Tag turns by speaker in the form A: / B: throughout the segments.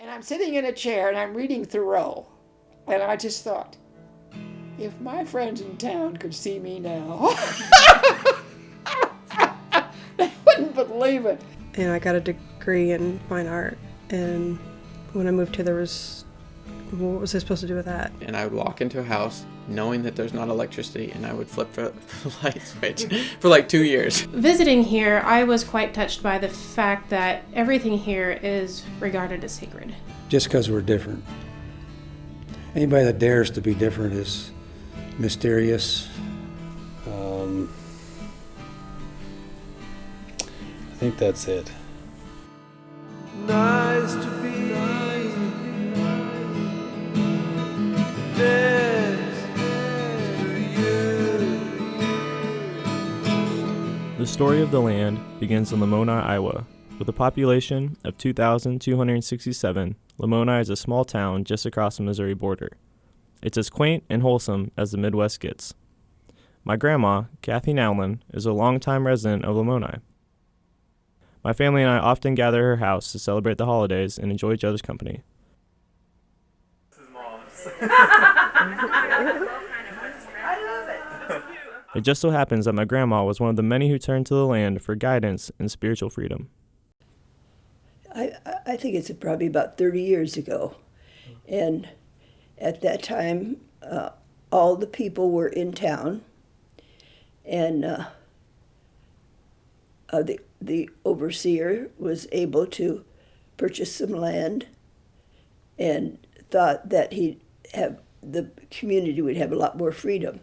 A: And I'm sitting in a chair and I'm reading Thoreau. And I just thought, if my friends in town could see me now, they wouldn't believe it.
B: And I got a degree in fine art. And when I moved here, what was I supposed to do with that?
C: And I would walk into a house knowing that there's not electricity, and I would flip the light switch for like 2 years.
D: Visiting here, I was quite touched by the fact that everything here is regarded as sacred.
E: Just because we're different. Anybody that dares to be different is mysterious.
F: I think that's it.
G: Nice to be next to you.
H: The story of the land begins in Lamoni, Iowa. With a population of 2,267, Lamoni is a small town just across the Missouri border. It's as quaint and wholesome as the Midwest gets. My grandma, Kathy Nowlin, is a longtime resident of Lamoni. My family and I often gather at her house to celebrate the holidays and enjoy each other's company. It just so happens that my grandma was one of the many who turned to the land for guidance and spiritual freedom.
I: I think it's probably about 30 years ago. And at that time, all the people were in town. And the overseer was able to purchase some land and thought that the community would have a lot more freedom.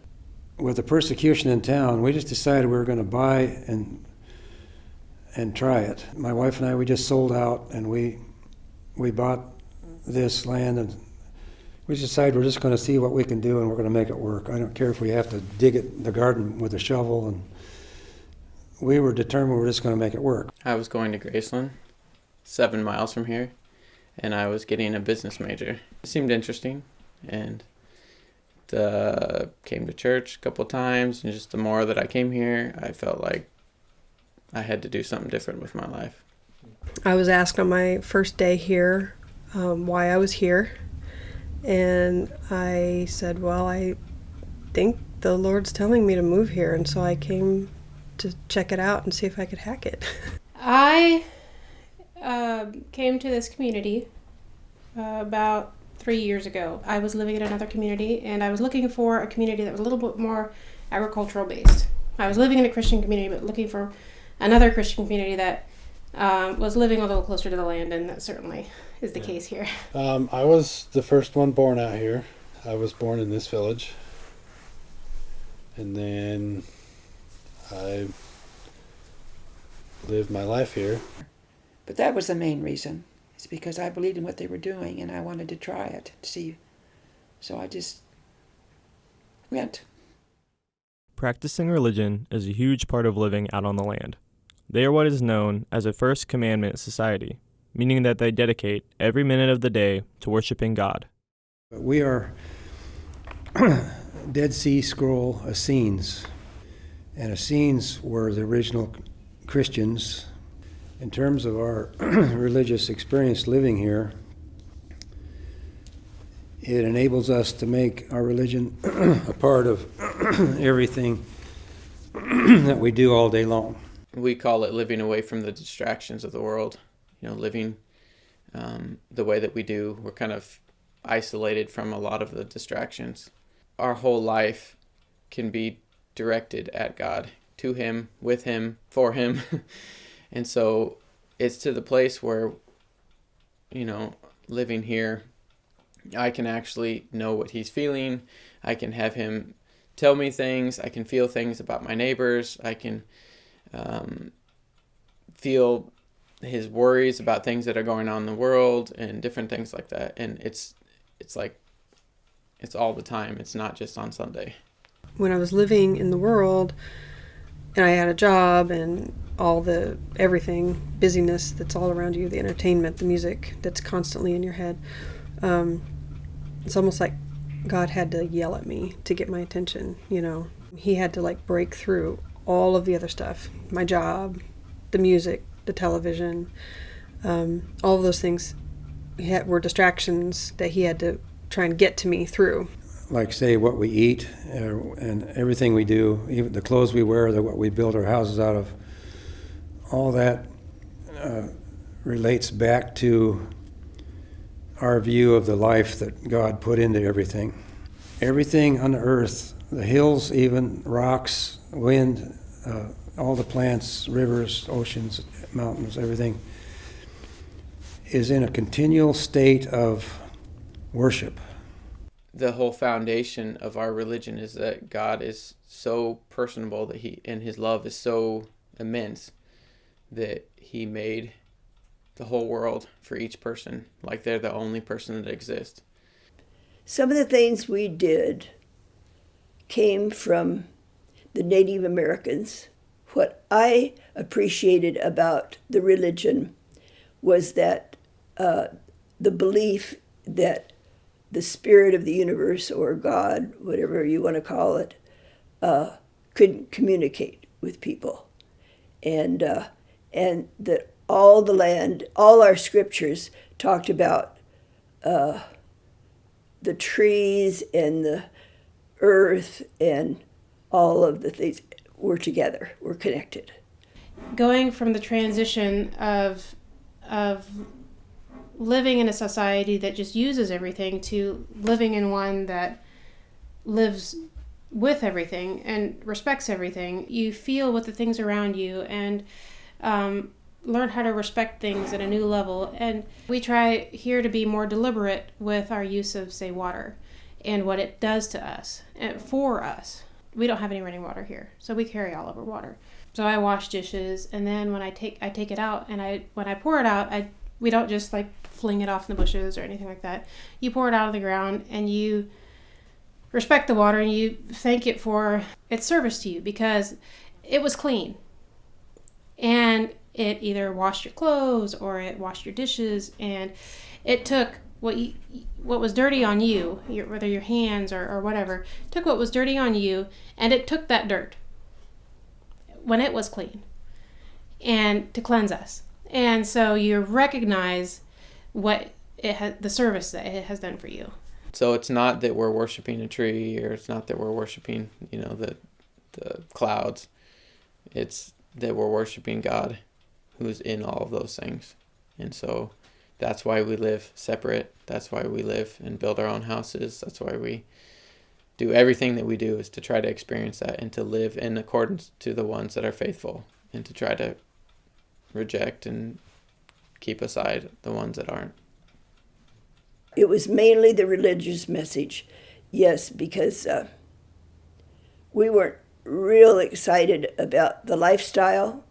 E: With the persecution in town, we just decided we were going to buy and try it. My wife and I, we just sold out, and we bought this land, and we decided we're just going to see what we can do, and we're going to make it work. I don't care if we have to dig the garden with a shovel, and we were determined we're just going to make it work.
C: I was going to Graceland, 7 miles from here, and I was getting a business major. It seemed interesting, and came to church a couple times, and just the more that I came here, I felt like I had to do something different with my life.
B: I was asked on my first day here why I was here, and I said, well, I think the Lord's telling me to move here, and so I came to check it out and see if I could hack it.
D: I came to this community about 3 years ago. I was living in another community, and I was looking for a community that was a little bit more agricultural based. I was living in a Christian community, but looking for another Christian community that was living a little closer to the land, and that certainly is the case here.
F: I was the first one born out here. I was born in this village. And then I lived my life here.
A: But that was the main reason. It's because I believed in what they were doing, and I wanted to try it, to see. So I just went.
H: Practicing religion is a huge part of living out on the land. They are what is known as a First Commandment society, meaning that they dedicate every minute of the day to worshiping God.
E: We are Dead Sea Scroll Essenes, and Essenes were the original Christians. In terms of our religious experience living here, it enables us to make our religion a part of everything that we do all day long.
C: We call it living away from the distractions of the world. Living the way that we do. We're kind of isolated from a lot of the distractions. Our whole life can be directed at God, to Him, with Him, for Him. And so it's to the place where, living here, I can actually know what He's feeling. I can have Him tell me things. I can feel things about my neighbors. I can feel His worries about things that are going on in the world and different things like that. And it's like, it's all the time. It's not just on Sunday.
B: When I was living in the world and I had a job and all the everything, busyness that's all around you, the entertainment, the music that's constantly in your head, it's almost like God had to yell at me to get my attention, He had to break through all of the other stuff, my job, the music, the television, all of those things were distractions that he had to try and get to me through.
E: Like, say, what we eat and everything we do, even the clothes we wear, what we build our houses out of, all that relates back to our view of the life that God put into everything. Everything on the earth, the hills, even rocks, wind, all the plants, rivers, oceans, mountains, everything is in a continual state of worship.
C: The whole foundation of our religion is that God is so personable that and his love is so immense that he made the whole world for each person, like they're the only person that exists.
I: Some of the things we did came from the Native Americans. What I appreciated about the religion was that the belief that the spirit of the universe, or God, whatever you want to call it, could communicate with people. And that all the land, all our scriptures talked about the trees and the earth and all of the things were together, were connected.
D: Going from the transition of living in a society that just uses everything to living in one that lives with everything and respects everything, you feel with the things around you and learn how to respect things at a new level. And we try here to be more deliberate with our use of, say, water and what it does to us and for us. We don't have any running water here, so we carry all of our water. So I wash dishes, and then when I take it out, and when I pour it out, we don't just like fling it off in the bushes or anything like that. You pour it out on the ground, and you respect the water, and you thank it for its service to you because it was clean. And it either washed your clothes or it washed your dishes, and it took what was dirty on you, whether your hands or whatever, took what was dirty on you, and it took that dirt when it was clean and to cleanse us. And so you recognize what the service that it has done for you.
C: So it's not that we're worshiping a tree, or it's not that we're worshiping, the clouds. It's that we're worshiping God, who's in all of those things. And so that's why we live separate. That's why we live and build our own houses. That's why we do everything that we do, is to try to experience that and to live in accordance to the ones that are faithful, and to try to reject and keep aside the ones that aren't.
I: It was mainly the religious message, yes, because we weren't real excited about the lifestyle,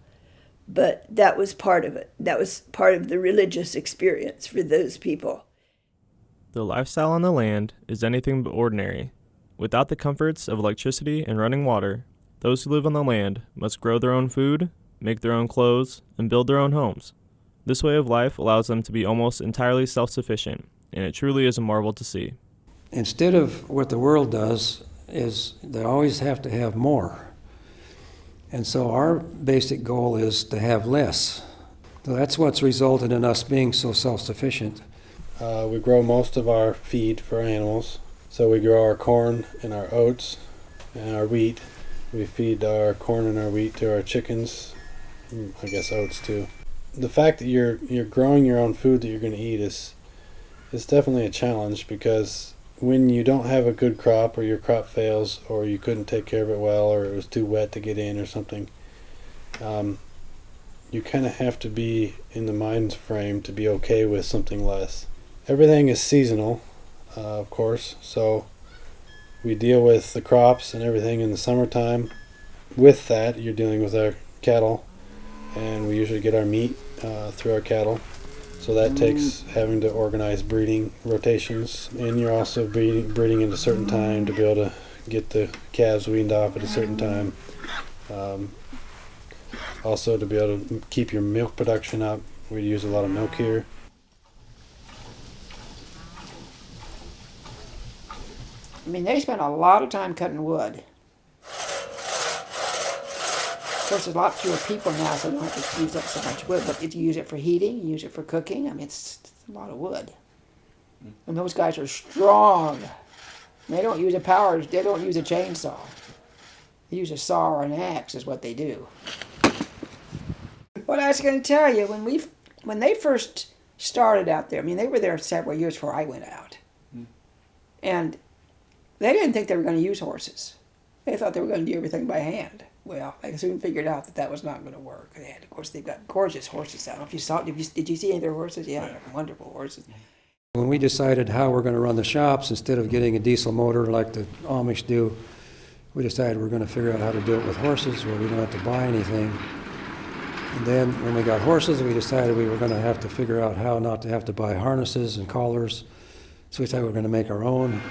I: but that was part of it. That was part of the religious experience for those people.
H: The lifestyle on the land is anything but ordinary. Without the comforts of electricity and running water, those who live on the land must grow their own food, make their own clothes, and build their own homes. This way of life allows them to be almost entirely self-sufficient, and it truly is a marvel to see.
E: Instead of what the world does, is they always have to have more. And so our basic goal is to have less. So that's what's resulted in us being so self-sufficient.
F: We grow most of our feed for animals. So we grow our corn and our oats and our wheat. We feed our corn and our wheat to our chickens, I guess oats too. The fact that you're growing your own food that you're going to eat is definitely a challenge, because when you don't have a good crop, or your crop fails, or you couldn't take care of it well, or it was too wet to get in or something, you kind of have to be in the mind frame to be okay with something less. Everything is seasonal, of course, so we deal with the crops and everything in the summertime. With that, you're dealing with our cattle, and we usually get our meat through our cattle. So that takes having to organize breeding rotations, and you're also breeding at a certain time to be able to get the calves weaned off at a certain time. Also to be able to keep your milk production up. We use a lot of milk here.
A: I mean, they spent a lot of time cutting wood. Of course, there's a lot fewer people now, so you don't have to use up so much wood. But if you use it for heating, you use it for cooking. I mean, it's a lot of wood. And those guys are strong. They don't use a power. They don't use a chainsaw. They use a saw or an axe is what they do. What I was going to tell you, when they first started out there, I mean, they were there several years before I went out. And they didn't think they were going to use horses. They thought they were going to do everything by hand. Well, they soon figured out that was not going to work. Of course, they've got gorgeous horses. I don't know if you saw. Did you see any of their horses? Yeah, they're wonderful horses.
E: When we decided how we're going to run the shops, instead of getting a diesel motor like the Amish do, we decided we're going to figure out how to do it with horses where we don't have to buy anything. And then when we got horses, we decided we were going to have to figure out how not to have to buy harnesses and collars. So we decided we were going to make our own.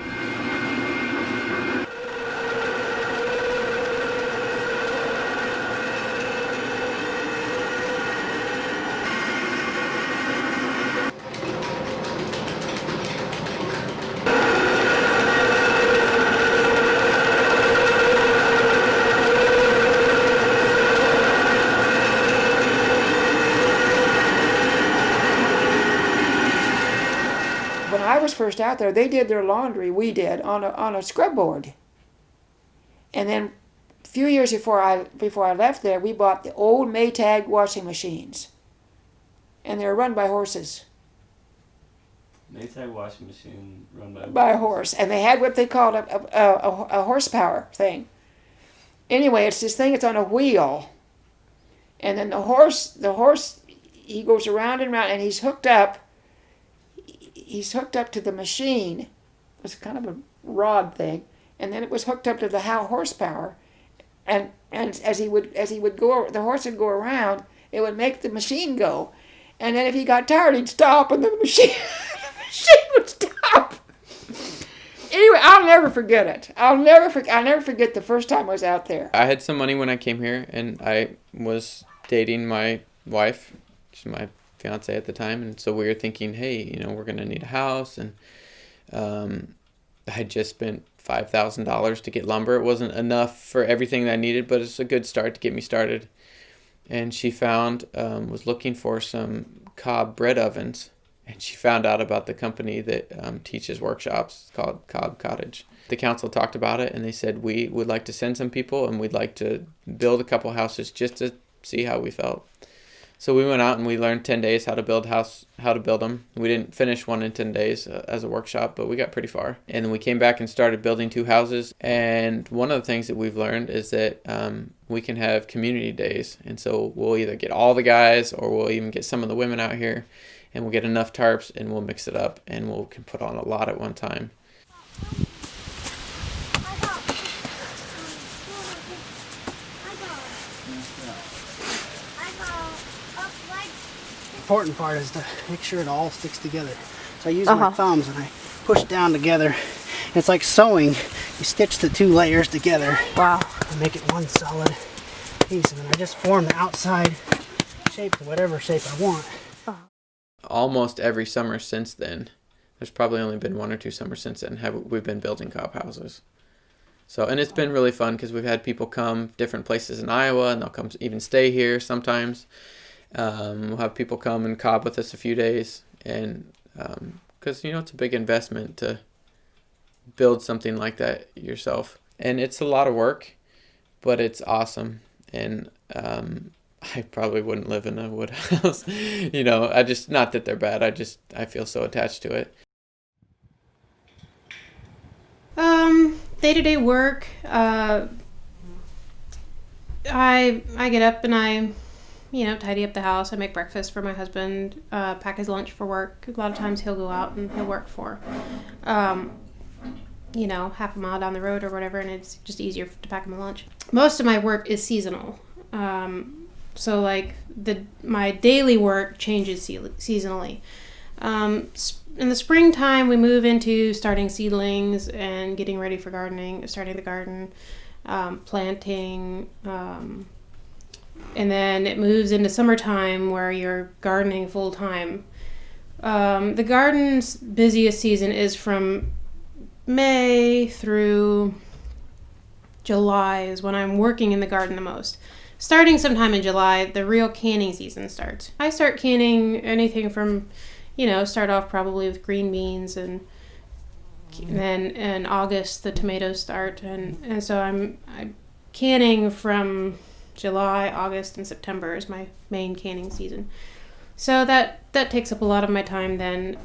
A: When I was first out there, they did their laundry, we did, on a scrub board. And then a few years before I left there, we bought the old Maytag washing machines. And they were run by horses.
H: Maytag washing machine run
A: By a horse. And they had what they called a horsepower thing. Anyway, it's this thing that's on a wheel. And then the horse, he goes around and around, and he's hooked up to the machine. It was kind of a rod thing, and then it was hooked up to the horsepower, and as he would go, the horse would go around. It would make the machine go, and then if he got tired, he'd stop, and the machine would stop. Anyway, I'll never forget it. I'll never forget the first time I was out there.
C: I had some money when I came here, and I was dating my wife, she's my fiance at the time, and so we were thinking, hey, we're gonna need a house, and I had just spent $5,000 to get lumber. It wasn't enough for everything that I needed, but it's a good start to get me started. And she was looking for some cob bread ovens, and she found out about the company that teaches workshops called Cob Cottage. The council talked about it, and they said, we would like to send some people, and we'd like to build a couple houses just to see how we felt. So we went out and we learned 10 days how to build them. We didn't finish one in 10 days as a workshop, but we got pretty far. And then we came back and started building 2 houses. And one of the things that we've learned is that we can have community days. And so we'll either get all the guys, or we'll even get some of the women out here, and we'll get enough tarps and we'll mix it up, and we can put on a lot at one time.
J: Important part is to make sure it all sticks together. So I use my thumbs and I push down together. It's like sewing. You stitch the 2 layers together.
B: Wow.
J: And make it one solid piece. And then I just form the outside shape to whatever shape I want.
C: Almost every summer since then, there's probably only been 1 or 2 summers since then, we've been building cob houses. So, and it's been really fun because we've had people come different places in Iowa, and they'll come even stay here sometimes. We'll have people come and cob with us a few days, and because it's a big investment to build something like that yourself, and it's a lot of work, but it's awesome. And I probably wouldn't live in a wood house. Not that they're bad, I feel so attached to it.
D: Day-to-day work, I get up and I tidy up the house. I make breakfast for my husband, pack his lunch for work. A lot of times he'll go out and he'll work for, half a mile down the road or whatever, and it's just easier to pack him a lunch. Most of my work is seasonal. So like my daily work changes seasonally. In the springtime, we move into starting seedlings and getting ready for gardening, starting the garden, planting, and then it moves into summertime where you're gardening full time. The garden's busiest season is from May through July is when I'm working in the garden the most. starting sometime in July, the real canning season starts. I start canning anything from, start off probably with green beans, and then in August the tomatoes start, and so I'm canning from July, August, and September is my main canning season. So that takes up a lot of my time. Then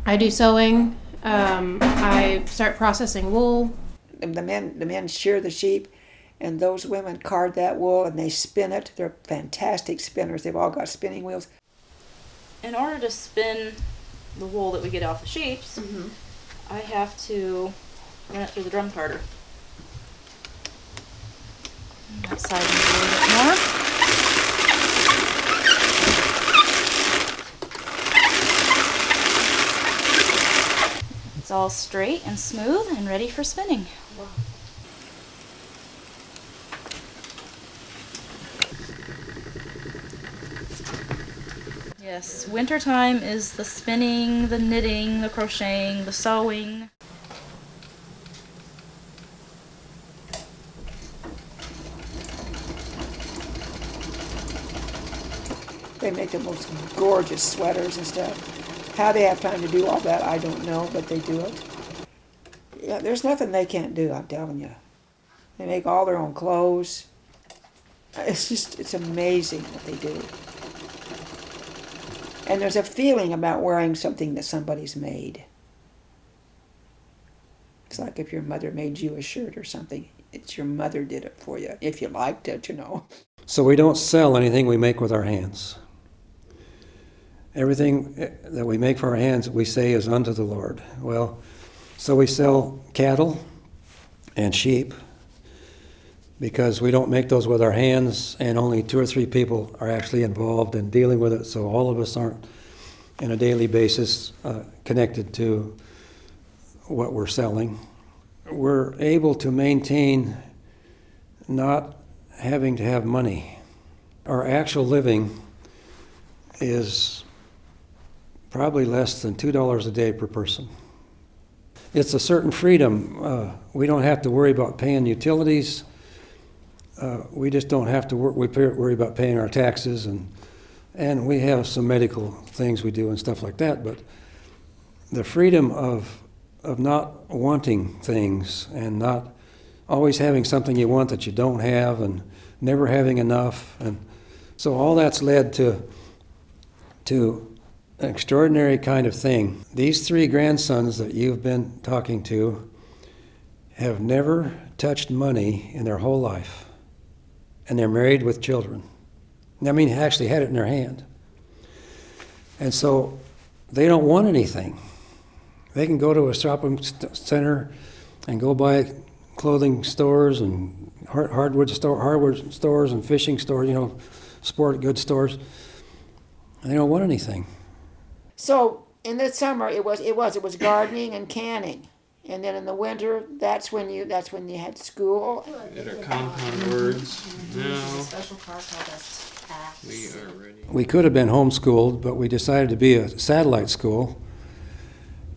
D: I do sewing. I start processing wool.
A: The men shear the sheep, and those women card that wool and they spin it. They're fantastic spinners. They've all got spinning wheels.
K: In order to spin the wool that we get off the sheep, I have to run it through the drum carder. That side a little bit more. It's all straight and smooth and ready for spinning. Wow. Yes, wintertime is the spinning, the knitting, the crocheting, the sewing.
A: They make the most gorgeous sweaters and stuff. How they have time to do all that, I don't know, but they do it. Yeah, there's nothing they can't do, I'm telling you. They make all their own clothes. It's amazing what they do. And there's a feeling about wearing something that somebody's made. It's like if your mother made you a shirt or something. It's your mother did it for you, if you liked it,
E: So we don't sell anything we make with our hands. Everything that we make for our hands, we say, is unto the Lord. Well, so we sell cattle and sheep because we don't make those with our hands, and only 2 or 3 people are actually involved in dealing with it, so all of us aren't on a daily basis connected to what we're selling. We're able to maintain not having to have money. Our actual living is probably less than $2 a day per person. It's a certain freedom. We don't have to worry about paying utilities. We just don't have to worry about paying our taxes, and we have some medical things we do and stuff like that. But the freedom of not wanting things and not always having something you want that you don't have, and never having enough, and so all that's led to an extraordinary kind of thing. These 3 grandsons that you've been talking to have never touched money in their whole life, and they're married with children. I mean, actually had it in their hand. And so they don't want anything. They can go to a shopping center and go buy clothing stores and hardware stores and fishing stores, sport goods stores, and they don't want anything.
A: So in the summer it was gardening and canning, and then in the winter that's when you had school.
C: That are compound words. Now
K: we
C: are ready.
E: We could have been homeschooled, but we decided to be a satellite school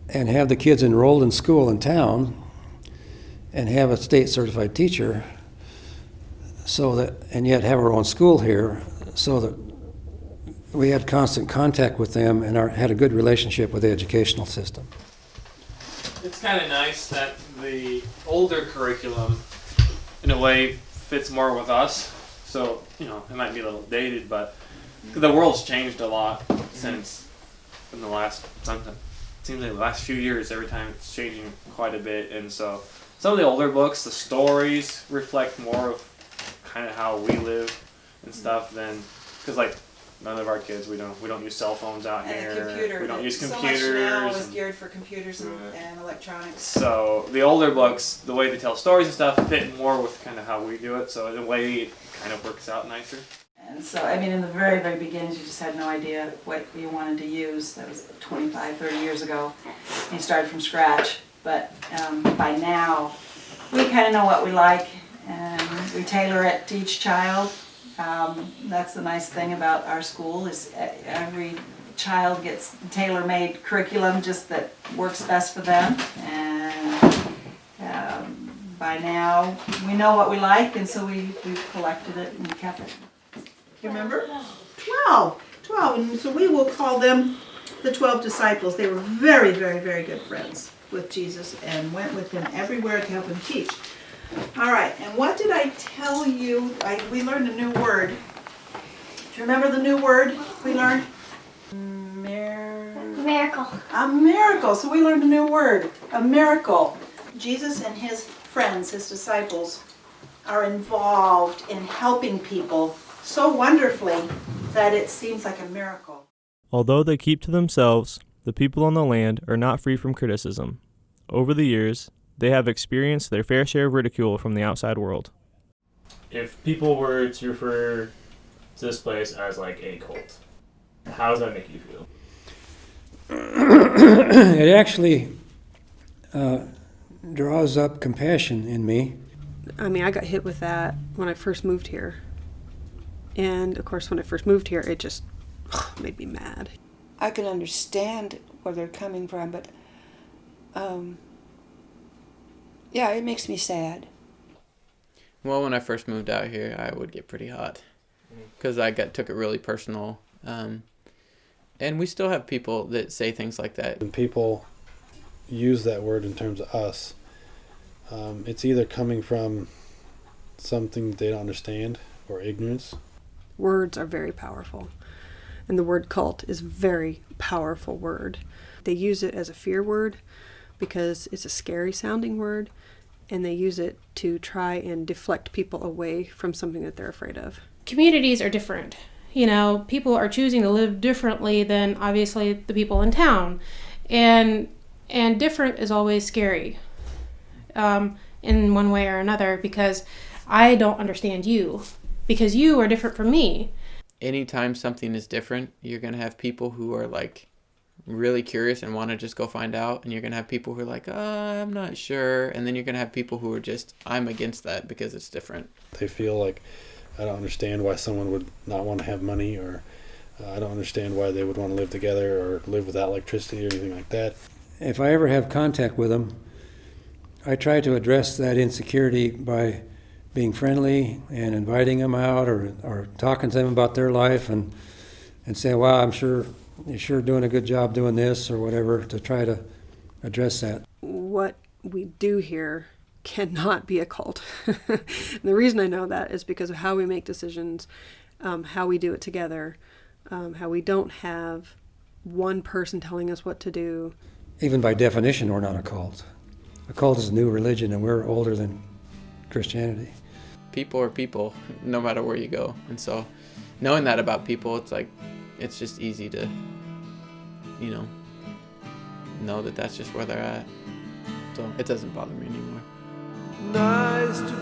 E: and have the kids enrolled in school in town and have a state certified teacher, and yet have our own school here, so that we had constant contact with them and had a good relationship with the educational system.
L: It's kind of nice that the older curriculum, in a way, fits more with us. So, it might be a little dated, but the world's changed a lot since in the last, seems like the last few years, every time it's changing quite a bit. And so some of the older books, the stories reflect more of kind of how we live and stuff than, because none of our kids, we don't use cell phones out here.
M: And a computer.
L: We don't use
M: So
L: computers.
M: much now is geared for computers and electronics.
L: So the older books, the way they tell stories and stuff, fit more with kind of how we do it. So in a way, it kind of works out nicer.
M: And so, in the very, very beginnings, you just had no idea what you wanted to use. That was 25, 30 years ago. You started from scratch. But by now, we kind of know what we like, and we tailor it to each child. That's the nice thing about our school, is every child gets tailor-made curriculum just that works best for them. And by by now we know what we like, and so we've collected it and kept it.
N: You remember? 12. And so we will call them the 12 disciples. They were very, very, very good friends with Jesus and went with him everywhere to help him teach. All right, and what did I tell you? We learned a new word. Do you remember the new word we learned?
O: Miracle.
N: A miracle. So we learned a new word, a miracle. Jesus and his friends, his disciples, are involved in helping people so wonderfully that it seems like a miracle.
H: Although they keep to themselves, the people on the land are not free from criticism. Over the years, they have experienced their fair share of ridicule from the outside world.
P: If people were to refer to this place as like a cult, how does that make you feel?
E: It actually draws up compassion in me.
B: I mean, I got hit with that when I first moved here. And, of course, when I first moved here, it just made me mad.
A: I can understand where they're coming from, but, yeah, it makes me sad.
C: Well, when I first moved out here, I would get pretty hot because I took it really personal. And we still have people that say things like that.
F: When people use that word in terms of us, it's either coming from something they don't understand or ignorance.
B: Words are very powerful. And the word cult is a very powerful word. They use it as a fear word because it's a scary sounding word, and they use it to try and deflect people away from something that they're afraid of.
D: Communities are different. You know, people are choosing to live differently than obviously the people in town. And different is always scary in one way or another, because I don't understand you, because you are different from me.
C: Anytime something is different, you're going to have people who are like really curious and want to just go find out. And you're going to have people who are like, I'm not sure. And then you're going to have people who are just, I'm against that because it's different.
F: They feel like, I don't understand why someone would not want to have money, or I don't understand why they would want to live together or live without electricity or anything like that.
E: If I ever have contact with them, I try to address that insecurity by being friendly and inviting them out, or talking to them about their life, and saying, wow, I'm sure you're sure doing a good job doing this or whatever, to try to address that.
B: What we do here cannot be a cult. And the reason I know that is because of how we make decisions, how we do it together, how we don't have one person telling us what to do.
E: Even by definition, we're not a cult. A cult is a new religion, and we're older than Christianity.
C: People are people, no matter where you go. And so knowing that about people, it's like, it's just easy to, know that that's just where they're at. So it doesn't bother me anymore.
G: Nice to